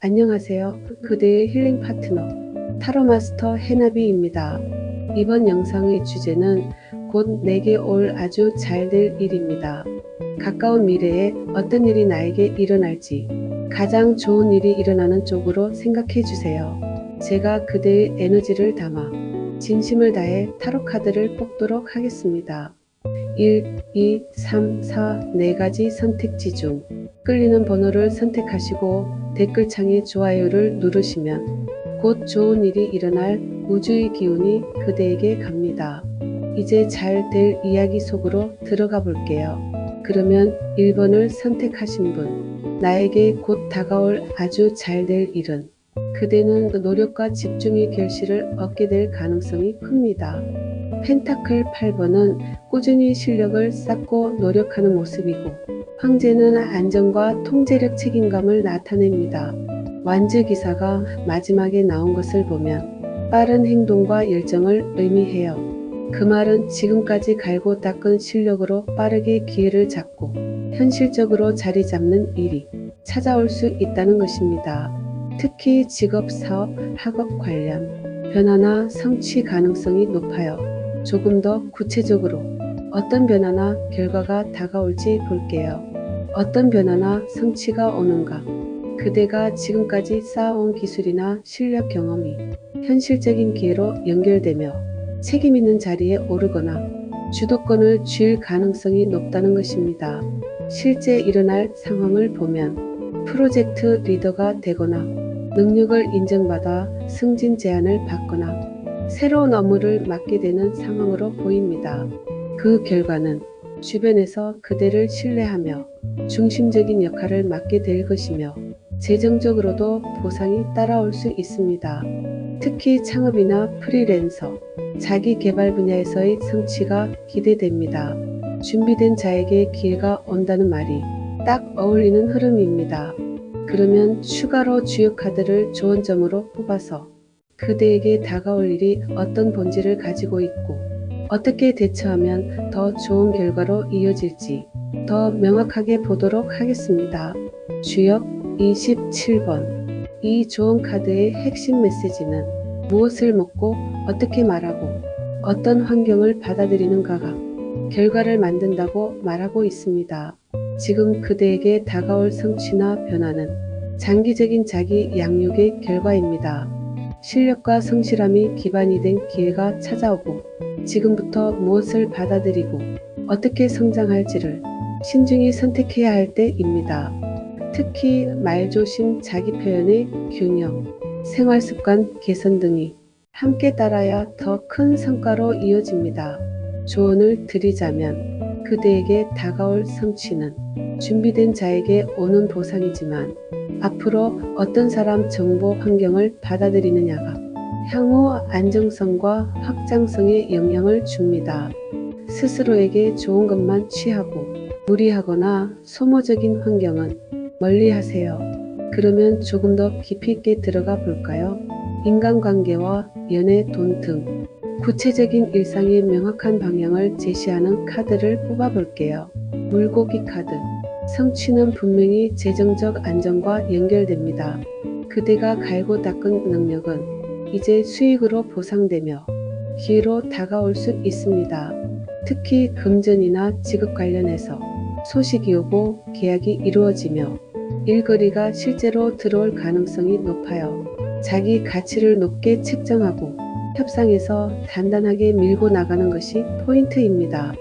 안녕하세요. 그대의 힐링 파트너 타로 마스터 해나비입니다. 이번 영상의 주제는 곧 내게 올 아주 잘 될 일입니다. 가까운 미래에 어떤 일이 나에게 일어날지 가장 좋은 일이 일어나는 쪽으로 생각해 주세요. 제가 그대의 에너지를 담아 진심을 다해 타로 카드를 뽑도록 하겠습니다. 1, 2, 3, 4, 4가지 선택지 중 끌리는 번호를 선택하시고 댓글창에 좋아요를 누르시면 곧 좋은 일이 일어날 우주의 기운이 그대에게 갑니다. 이제 잘 될 이야기 속으로 들어가 볼게요. 그러면 1번을 선택하신 분, 나에게 곧 다가올 아주 잘 될 일은 그대는 노력과 집중의 결실을 얻게 될 가능성이 큽니다. 펜타클 8번은 꾸준히 실력을 쌓고 노력하는 모습이고, 황제는 안정과 통제력 책임감을 나타냅니다. 완즈기사가 마지막에 나온 것을 보면 빠른 행동과 열정을 의미해요. 그 말은 지금까지 갈고 닦은 실력으로 빠르게 기회를 잡고 현실적으로 자리 잡는 일이 찾아올 수 있다는 것입니다. 특히 직업, 사업, 학업 관련 변화나 성취 가능성이 높아요. 조금 더 구체적으로 어떤 변화나 결과가 다가올지 볼게요. 어떤 변화나 성취가 오는가? 그대가 지금까지 쌓아온 기술이나 실력 경험이 현실적인 기회로 연결되며 책임 있는 자리에 오르거나 주도권을 쥘 가능성이 높다는 것입니다. 실제 일어날 상황을 보면 프로젝트 리더가 되거나 능력을 인정받아 승진 제안을 받거나 새로운 업무를 맡게 되는 상황으로 보입니다. 그 결과는 주변에서 그대를 신뢰하며 중심적인 역할을 맡게 될 것이며 재정적으로도 보상이 따라올 수 있습니다. 특히 창업이나 프리랜서, 자기 개발 분야에서의 성취가 기대됩니다. 준비된 자에게 기회가 온다는 말이 딱 어울리는 흐름입니다. 그러면 추가로 주요 카드를 좋은 점으로 뽑아서 그대에게 다가올 일이 어떤 본질을 가지고 있고 어떻게 대처하면 더 좋은 결과로 이어질지 더 명확하게 보도록 하겠습니다. 주역 27번. 이 좋은 카드의 핵심 메시지는 무엇을 먹고 어떻게 말하고 어떤 환경을 받아들이는가가 결과를 만든다고 말하고 있습니다. 지금 그대에게 다가올 성취나 변화는 장기적인 자기 양육의 결과입니다. 실력과 성실함이 기반이 된 기회가 찾아오고 지금부터 무엇을 받아들이고 어떻게 성장할지를 신중히 선택해야 할 때입니다. 특히 말조심, 자기 표현의 균형, 생활습관 개선 등이 함께 따라야 더 큰 성과로 이어집니다. 조언을 드리자면 그대에게 다가올 성취는 준비된 자에게 오는 보상이지만 앞으로 어떤 사람, 정보, 환경을 받아들이느냐가 향후 안정성과 확장성에 영향을 줍니다. 스스로에게 좋은 것만 취하고 무리하거나 소모적인 환경은 멀리하세요. 그러면 조금 더 깊이 있게 들어가 볼까요? 인간관계와 연애, 돈 등 구체적인 일상의 명확한 방향을 제시하는 카드를 뽑아볼게요. 물고기 카드. 성취는 분명히 재정적 안정과 연결됩니다. 그대가 갈고 닦은 능력은 이제 수익으로 보상되며 기회로 다가올 수 있습니다. 특히 금전이나 직업 관련해서 소식이 오고 계약이 이루어지며 일거리가 실제로 들어올 가능성이 높아요. 자기 가치를 높게 책정하고 협상에서 단단하게 밀고 나가는 것이 포인트입니다.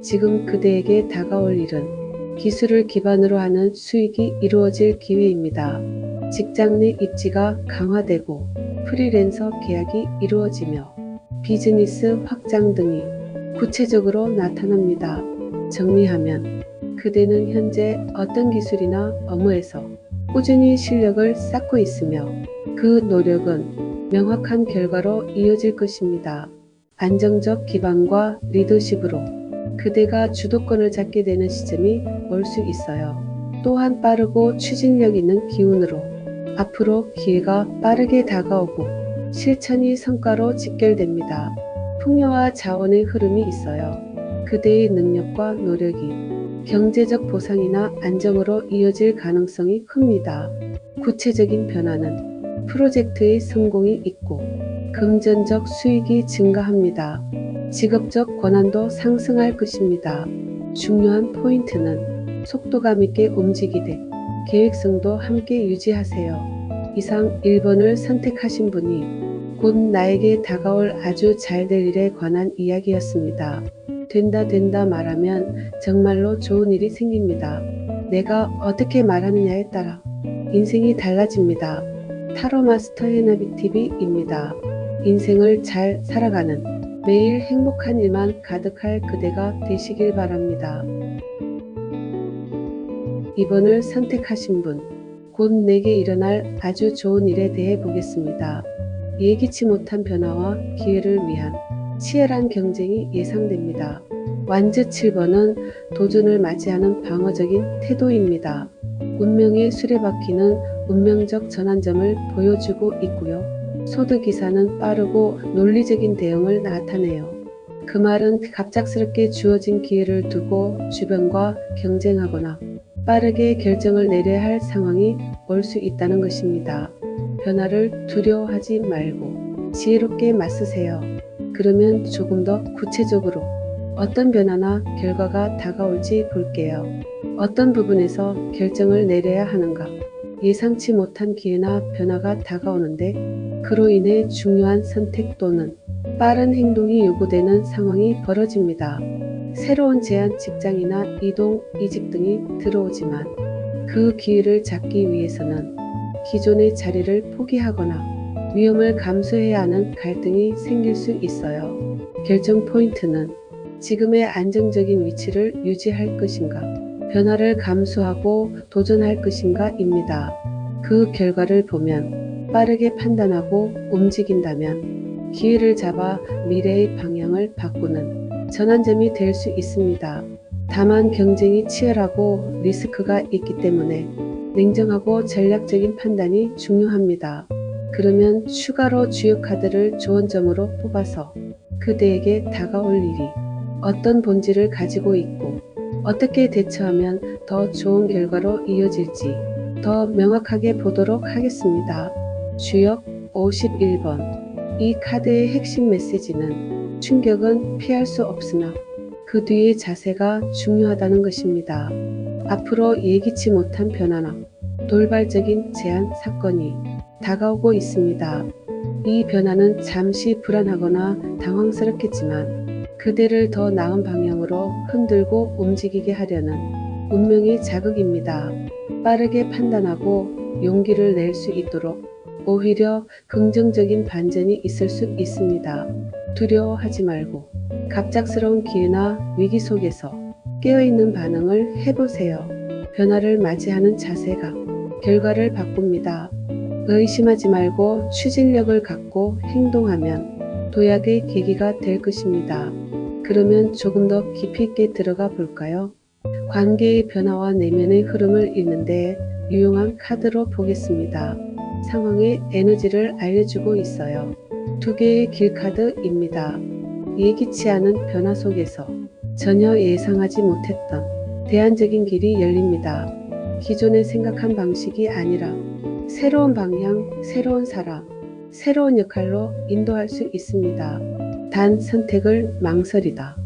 지금 그대에게 다가올 일은 기술을 기반으로 하는 수익이 이루어질 기회입니다. 직장 내 입지가 강화되고 프리랜서 계약이 이루어지며 비즈니스 확장 등이 구체적으로 나타납니다. 정리하면 그대는 현재 어떤 기술이나 업무에서 꾸준히 실력을 쌓고 있으며 그 노력은 명확한 결과로 이어질 것입니다. 안정적 기반과 리더십으로 그대가 주도권을 잡게 되는 시점이 올 수 있어요. 또한 빠르고 추진력 있는 기운으로 앞으로 기회가 빠르게 다가오고 실천이 성과로 직결됩니다. 풍요와 자원의 흐름이 있어요. 그대의 능력과 노력이 경제적 보상이나 안정으로 이어질 가능성이 큽니다. 구체적인 변화는 프로젝트의 성공이 있고 금전적 수익이 증가합니다. 직업적 권한도 상승할 것입니다. 중요한 포인트는 속도감 있게 움직이되 계획성도 함께 유지하세요. 이상 1번을 선택하신 분이 곧 나에게 다가올 아주 잘 될 일에 관한 이야기였습니다. 된다 말하면 정말로 좋은 일이 생깁니다. 내가 어떻게 말하느냐에 따라 인생이 달라집니다. 타로 마스터 해나비 TV입니다. 인생을 잘 살아가는 매일 행복한 일만 가득할 그대가 되시길 바랍니다. 2번을 선택하신 분, 곧 내게 일어날 아주 좋은 일에 대해 보겠습니다. 예기치 못한 변화와 기회를 위한 치열한 경쟁이 예상됩니다. 완즈 7번은 도전을 맞이하는 방어적인 태도입니다. 운명의 수레바퀴는 운명적 전환점을 보여주고 있고요. 소드기사는 빠르고 논리적인 대응을 나타내요. 그 말은 갑작스럽게 주어진 기회를 두고 주변과 경쟁하거나 빠르게 결정을 내려야 할 상황이 올 수 있다는 것입니다. 변화를 두려워하지 말고 지혜롭게 맞서세요. 그러면 조금 더 구체적으로 어떤 변화나 결과가 다가올지 볼게요. 어떤 부분에서 결정을 내려야 하는가? 예상치 못한 기회나 변화가 다가오는데 그로 인해 중요한 선택 또는 빠른 행동이 요구되는 상황이 벌어집니다. 새로운 제안, 직장이나 이동, 이직 등이 들어오지만 그 기회를 잡기 위해서는 기존의 자리를 포기하거나 위험을 감수해야 하는 갈등이 생길 수 있어요. 결정 포인트는 지금의 안정적인 위치를 유지할 것인가, 변화를 감수하고 도전할 것인가입니다. 그 결과를 보면 빠르게 판단하고 움직인다면 기회를 잡아 미래의 방향을 바꾸는 전환점이 될 수 있습니다. 다만 경쟁이 치열하고 리스크가 있기 때문에 냉정하고 전략적인 판단이 중요합니다. 그러면 추가로 주요 카드를 좋은 점으로 뽑아서 그대에게 다가올 일이 어떤 본질을 가지고 있고 어떻게 대처하면 더 좋은 결과로 이어질지 더 명확하게 보도록 하겠습니다. 주역 51번. 이 카드의 핵심 메시지는 충격은 피할 수 없으나 그 뒤의 자세가 중요하다는 것입니다. 앞으로 예기치 못한 변화나 돌발적인 제안 사건이 다가오고 있습니다. 이 변화는 잠시 불안하거나 당황스럽겠지만 그대를 더 나은 방향으로 흔들고 움직이게 하려는 운명의 자극입니다. 빠르게 판단하고 용기를 낼 수 있도록 오히려 긍정적인 반전이 있을 수 있습니다. 두려워하지 말고 갑작스러운 기회나 위기 속에서 깨어있는 반응을 해보세요. 변화를 맞이하는 자세가 결과를 바꿉니다. 의심하지 말고 추진력을 갖고 행동하면 도약의 계기가 될 것입니다. 그러면 조금 더 깊이 있게 들어가 볼까요? 관계의 변화와 내면의 흐름을 읽는데 유용한 카드로 보겠습니다. 상황의 에너지를 알려주고 있어요. 두 개의 길카드입니다. 예기치 않은 변화 속에서 전혀 예상하지 못했던 대안적인 길이 열립니다. 기존에 생각한 방식이 아니라 새로운 방향, 새로운 사람, 새로운 역할로 인도할 수 있습니다. 단 선택을 망설이다.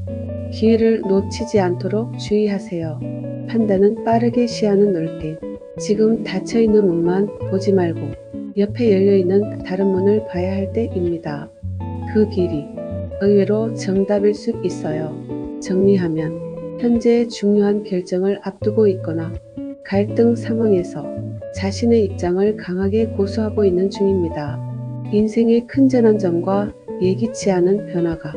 기회를 놓치지 않도록 주의하세요. 판단은 빠르게, 시야는 넓게. 지금 닫혀있는 문만 보지 말고 옆에 열려있는 다른 문을 봐야 할 때입니다. 그 길이 의외로 정답일 수 있어요. 정리하면 현재 중요한 결정을 앞두고 있거나 갈등 상황에서 자신의 입장을 강하게 고수하고 있는 중입니다. 인생의 큰 전환점과 예기치 않은 변화가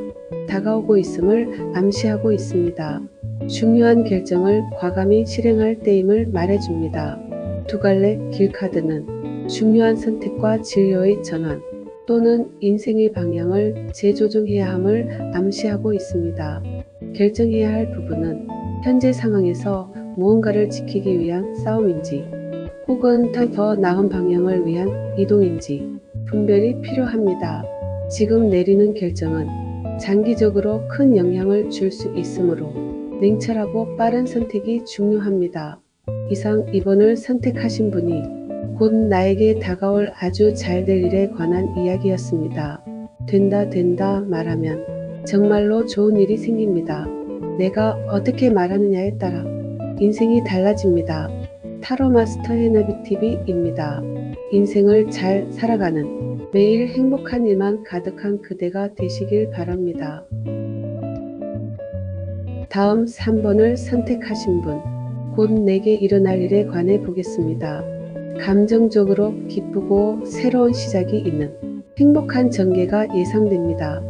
다가오고 있음을 암시하고 있습니다. 중요한 결정을 과감히 실행할 때임을 말해줍니다. 두 갈래 길카드는 중요한 선택과 진로의 전환 또는 인생의 방향을 재조정해야 함을 암시하고 있습니다. 결정해야 할 부분은 현재 상황에서 무언가를 지키기 위한 싸움인지 혹은 더 나은 방향을 위한 이동인지 분별이 필요합니다. 지금 내리는 결정은 장기적으로 큰 영향을 줄 수 있으므로 냉철하고 빠른 선택이 중요합니다. 이상 2번을 선택하신 분이 곧 나에게 다가올 아주 잘 될 일에 관한 이야기였습니다. 된다 말하면 정말로 좋은 일이 생깁니다. 내가 어떻게 말하느냐에 따라 인생이 달라집니다. 타로 마스터 해나비 TV입니다. 인생을 잘 살아가는 매일 행복한 일만 가득한 그대가 되시길 바랍니다. 다음 3번을 선택하신 분, 곧 내게 일어날 일에 관해 보겠습니다. 감정적으로 기쁘고 새로운 시작이 있는 행복한 전개가 예상됩니다.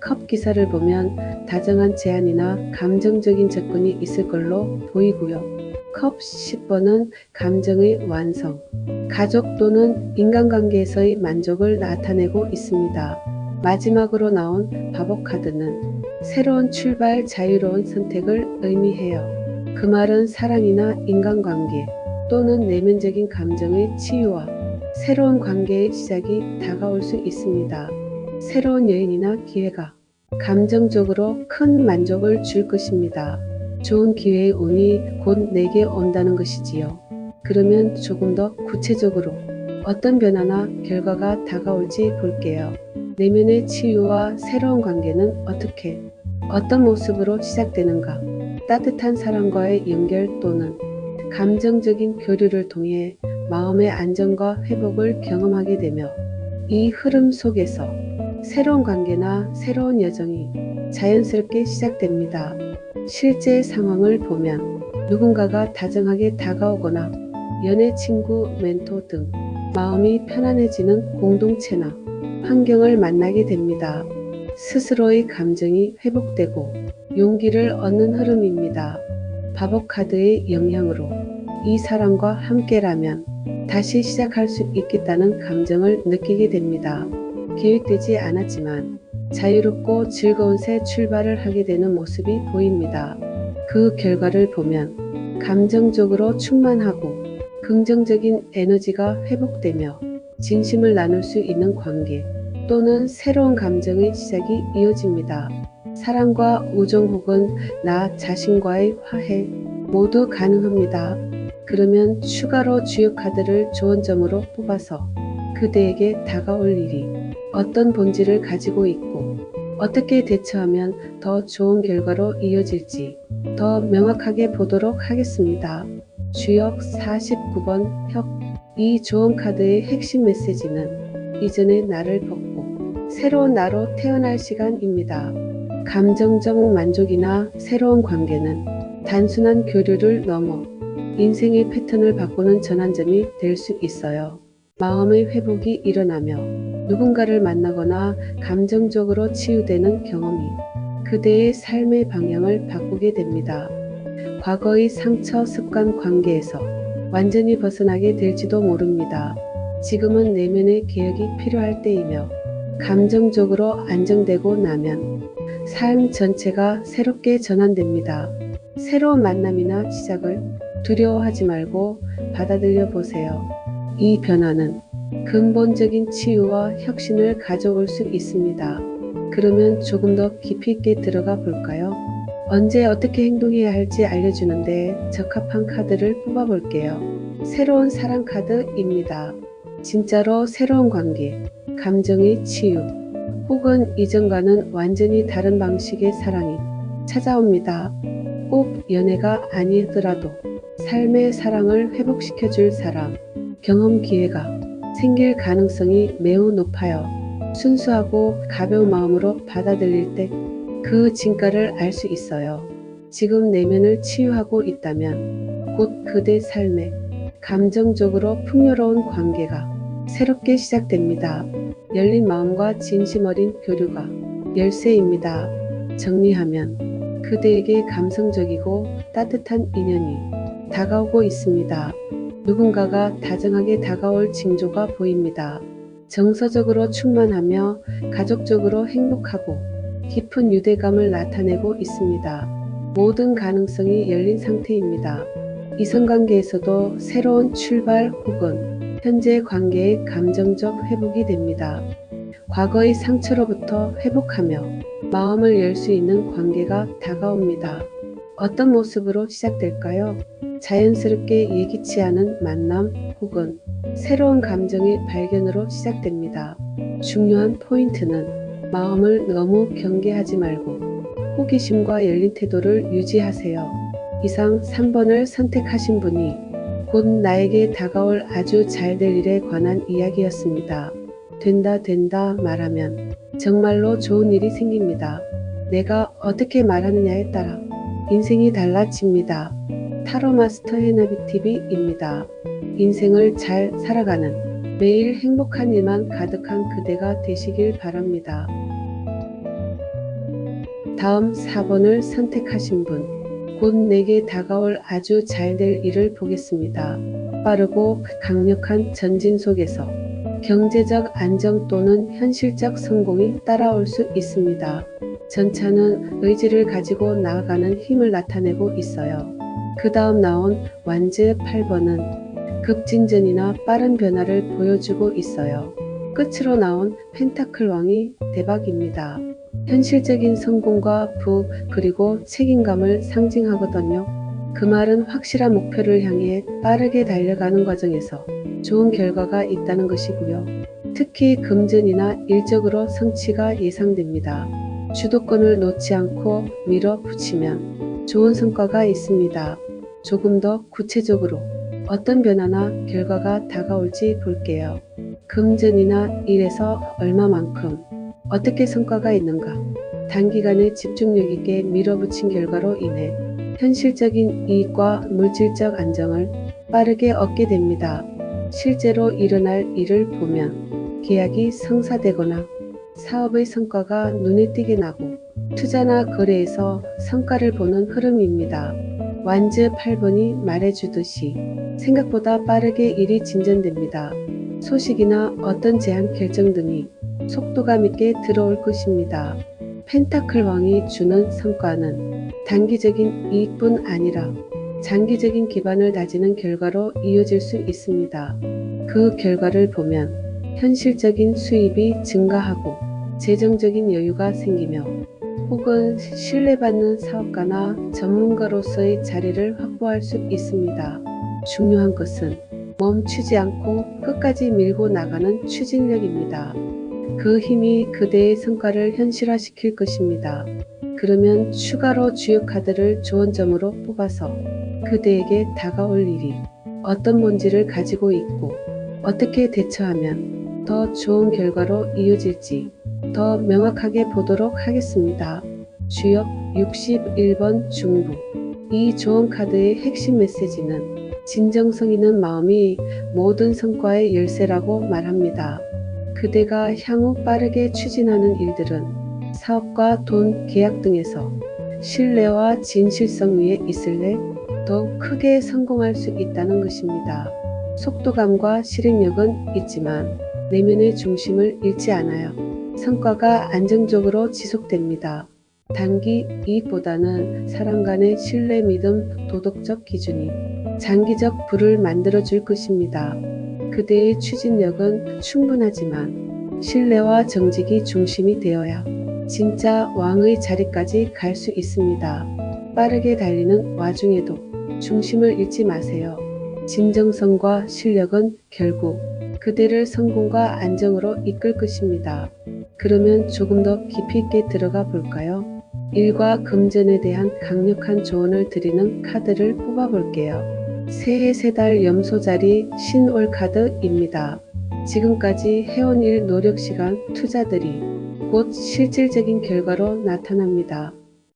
컵 기사를 보면 다정한 제안이나 감정적인 접근이 있을 걸로 보이고요. 컵 10번은 감정의 완성, 가족 또는 인간관계에서의 만족을 나타내고 있습니다. 마지막으로 나온 바보 카드는 새로운 출발, 자유로운 선택을 의미해요. 그 말은 사랑이나 인간관계 또는 내면적인 감정의 치유와 새로운 관계의 시작이 다가올 수 있습니다. 새로운 여행이나 기회가 감정적으로 큰 만족을 줄 것입니다. 좋은 기회의 운이 곧 내게 온다는 것이지요. 그러면 조금 더 구체적으로 어떤 변화나 결과가 다가올지 볼게요. 내면의 치유와 새로운 관계는 어떻게, 어떤 모습으로 시작되는가? 따뜻한 사람과의 연결 또는 감정적인 교류를 통해 마음의 안정과 회복을 경험하게 되며 이 흐름 속에서 새로운 관계나 새로운 여정이 자연스럽게 시작됩니다. 실제 상황을 보면 누군가가 다정하게 다가오거나 연애 친구, 멘토 등 마음이 편안해지는 공동체나 환경을 만나게 됩니다. 스스로의 감정이 회복되고 용기를 얻는 흐름입니다. 바보 카드의 영향으로 이 사람과 함께라면 다시 시작할 수 있겠다는 감정을 느끼게 됩니다. 계획되지 않았지만 자유롭고 즐거운 새 출발을 하게 되는 모습이 보입니다. 그 결과를 보면 감정적으로 충만하고 긍정적인 에너지가 회복되며 진심을 나눌 수 있는 관계 또는 새로운 감정의 시작이 이어집니다. 사랑과 우정 혹은 나 자신과의 화해 모두 가능합니다. 그러면 추가로 주요 카드를 좋은 점으로 뽑아서 그대에게 다가올 일이 어떤 본질을 가지고 있고 어떻게 대처하면 더 좋은 결과로 이어질지 더 명확하게 보도록 하겠습니다. 주역 49번 혁. 이 좋은 카드의 핵심 메시지는 이전의 나를 벗고 새로운 나로 태어날 시간입니다. 감정적 만족이나 새로운 관계는 단순한 교류를 넘어 인생의 패턴을 바꾸는 전환점이 될 수 있어요. 마음의 회복이 일어나며 누군가를 만나거나 감정적으로 치유되는 경험이 그대의 삶의 방향을 바꾸게 됩니다. 과거의 상처, 습관, 관계에서 완전히 벗어나게 될지도 모릅니다. 지금은 내면의 개혁이 필요할 때이며 감정적으로 안정되고 나면 삶 전체가 새롭게 전환됩니다. 새로운 만남이나 시작을 두려워하지 말고 받아들여 보세요. 이 변화는 근본적인 치유와 혁신을 가져올 수 있습니다. 그러면 조금 더 깊이 있게 들어가 볼까요? 언제 어떻게 행동해야 할지 알려주는데 적합한 카드를 뽑아볼게요. 새로운 사랑 카드입니다. 진짜로 새로운 관계, 감정의 치유, 혹은 이전과는 완전히 다른 방식의 사랑이 찾아옵니다. 꼭 연애가 아니더라도 삶의 사랑을 회복시켜줄 사람, 경험 기회가 생길 가능성이 매우 높아요. 순수하고 가벼운 마음으로 받아들일 때 그 진가를 알 수 있어요. 지금 내면을 치유하고 있다면 곧 그대 삶에 감정적으로 풍요로운 관계가 새롭게 시작됩니다. 열린 마음과 진심 어린 교류가 열쇠입니다. 정리하면 그대에게 감성적이고 따뜻한 인연이 다가오고 있습니다. 누군가가 다정하게 다가올 징조가 보입니다. 정서적으로 충만하며 가족적으로 행복하고 깊은 유대감을 나타내고 있습니다. 모든 가능성이 열린 상태입니다. 이성관계에서도 새로운 출발 혹은 현재 관계의 감정적 회복이 됩니다. 과거의 상처로부터 회복하며 마음을 열 수 있는 관계가 다가옵니다. 어떤 모습으로 시작될까요? 자연스럽게 예기치 않은 만남 혹은 새로운 감정의 발견으로 시작됩니다. 중요한 포인트는 마음을 너무 경계하지 말고 호기심과 열린 태도를 유지하세요. 이상 3번을 선택하신 분이 곧 나에게 다가올 아주 잘 될 일에 관한 이야기였습니다. 된다 말하면 정말로 좋은 일이 생깁니다. 내가 어떻게 말하느냐에 따라 인생이 달라집니다. 타로 마스터 해나비 TV입니다. 인생을 잘 살아가는 매일 행복한 일만 가득한 그대가 되시길 바랍니다. 다음 4번을 선택하신 분, 곧 내게 다가올 아주 잘 될 일을 보겠습니다. 빠르고 강력한 전진 속에서 경제적 안정 또는 현실적 성공이 따라올 수 있습니다. 전차는 의지를 가지고 나아가는 힘을 나타내고 있어요. 그 다음 나온 완즈 8번은 급진전이나 빠른 변화를 보여주고 있어요. 끝으로 나온 펜타클 왕이 대박입니다. 현실적인 성공과 부 그리고 책임감을 상징하거든요. 그 말은 확실한 목표를 향해 빠르게 달려가는 과정에서 좋은 결과가 있다는 것이고요. 특히 금전이나 일적으로 성취가 예상됩니다. 주도권을 놓지 않고 밀어붙이면 좋은 성과가 있습니다. 조금 더 구체적으로 어떤 변화나 결과가 다가올지 볼게요. 금전이나 일에서 얼마만큼 어떻게 성과가 있는가? 단기간에 집중력 있게 밀어붙인 결과로 인해 현실적인 이익과 물질적 안정을 빠르게 얻게 됩니다. 실제로 일어날 일을 보면 계약이 성사되거나 사업의 성과가 눈에 띄게 나고 투자나 거래에서 성과를 보는 흐름입니다. 완즈 8번이 말해주듯이 생각보다 빠르게 일이 진전됩니다. 소식이나 어떤 제안 결정 등이 속도감 있게 들어올 것입니다. 펜타클 왕이 주는 성과는 단기적인 이익뿐 아니라 장기적인 기반을 다지는 결과로 이어질 수 있습니다. 그 결과를 보면 현실적인 수입이 증가하고 재정적인 여유가 생기며 혹은 신뢰받는 사업가나 전문가로서의 자리를 확보할 수 있습니다. 중요한 것은 멈추지 않고 끝까지 밀고 나가는 추진력입니다. 그 힘이 그대의 성과를 현실화시킬 것입니다. 그러면 추가로 주요 카드를 좋은 점으로 뽑아서 그대에게 다가올 일이 어떤 본질을 가지고 있고 어떻게 대처하면 더 좋은 결과로 이어질지 더 명확하게 보도록 하겠습니다. 주역 61번 중부. 이 좋은 카드의 핵심 메시지는 진정성 있는 마음이 모든 성과의 열쇠라고 말합니다. 그대가 향후 빠르게 추진하는 일들은 사업과 돈, 계약 등에서 신뢰와 진실성 위에 있을래 더욱 크게 성공할 수 있다는 것입니다. 속도감과 실행력은 있지만 내면의 중심을 잃지 않아요. 성과가 안정적으로 지속됩니다. 단기 이익보다는 사람 간의 신뢰, 믿음, 도덕적 기준이 장기적 부를 만들어 줄 것입니다. 그대의 추진력은 충분하지만 신뢰와 정직이 중심이 되어야 진짜 왕의 자리까지 갈 수 있습니다. 빠르게 달리는 와중에도 중심을 잃지 마세요. 진정성과 실력은 결국 그대를 성공과 안정으로 이끌 것입니다. 그러면 조금 더 깊이 있게 들어가 볼까요? 일과 금전에 대한 강력한 조언을 드리는 카드를 뽑아 볼게요. 새해 세달 염소자리 신올 카드입니다. 지금까지 해온 일, 노력, 시간, 투자들이 곧 실질적인 결과로 나타납니다.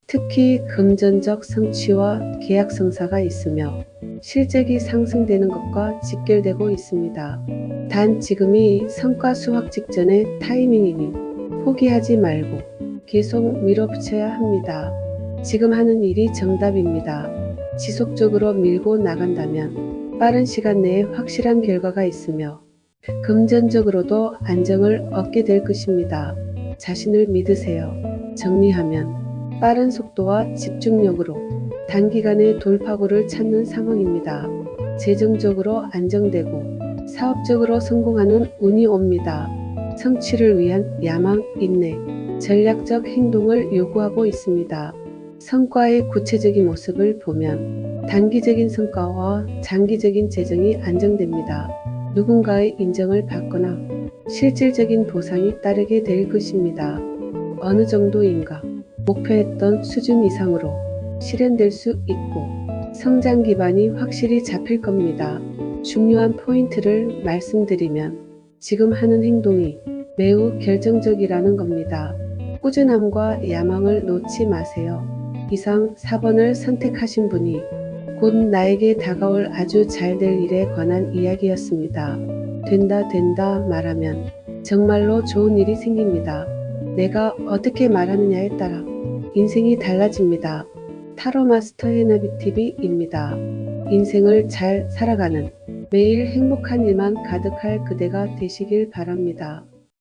특히 금전적 성취와 계약 성사가 있으며 실적이 상승되는 것과 직결되고 있습니다. 단 지금이 성과 수확 직전의 타이밍이니 포기하지 말고 계속 밀어붙여야 합니다. 지금 하는 일이 정답입니다. 지속적으로 밀고 나간다면 빠른 시간 내에 확실한 결과가 있으며 금전적으로도 안정을 얻게 될 것입니다. 자신을 믿으세요. 정리하면 빠른 속도와 집중력으로 단기간에 돌파구를 찾는 상황입니다. 재정적으로 안정되고 사업적으로 성공하는 운이 옵니다. 성취를 위한 야망, 인내, 전략적 행동을 요구하고 있습니다. 성과의 구체적인 모습을 보면 단기적인 성과와 장기적인 재정이 안정됩니다. 누군가의 인정을 받거나 실질적인 보상이 따르게 될 것입니다. 어느 정도인가 목표했던 수준 이상으로 실현될 수 있고 성장 기반이 확실히 잡힐 겁니다. 중요한 포인트를 말씀드리면 지금 하는 행동이 매우 결정적이라는 겁니다. 꾸준함과 야망을 놓지 마세요. 이상 4번을 선택하신 분이 곧 나에게 다가올 아주 잘 될 일에 관한 이야기였습니다. 된다 말하면 정말로 좋은 일이 생깁니다. 내가 어떻게 말하느냐에 따라 인생이 달라집니다. 타로 마스터 해나비TV입니다. 인생을 잘 살아가는 매일 행복한 일만 가득할 그대가 되시길 바랍니다.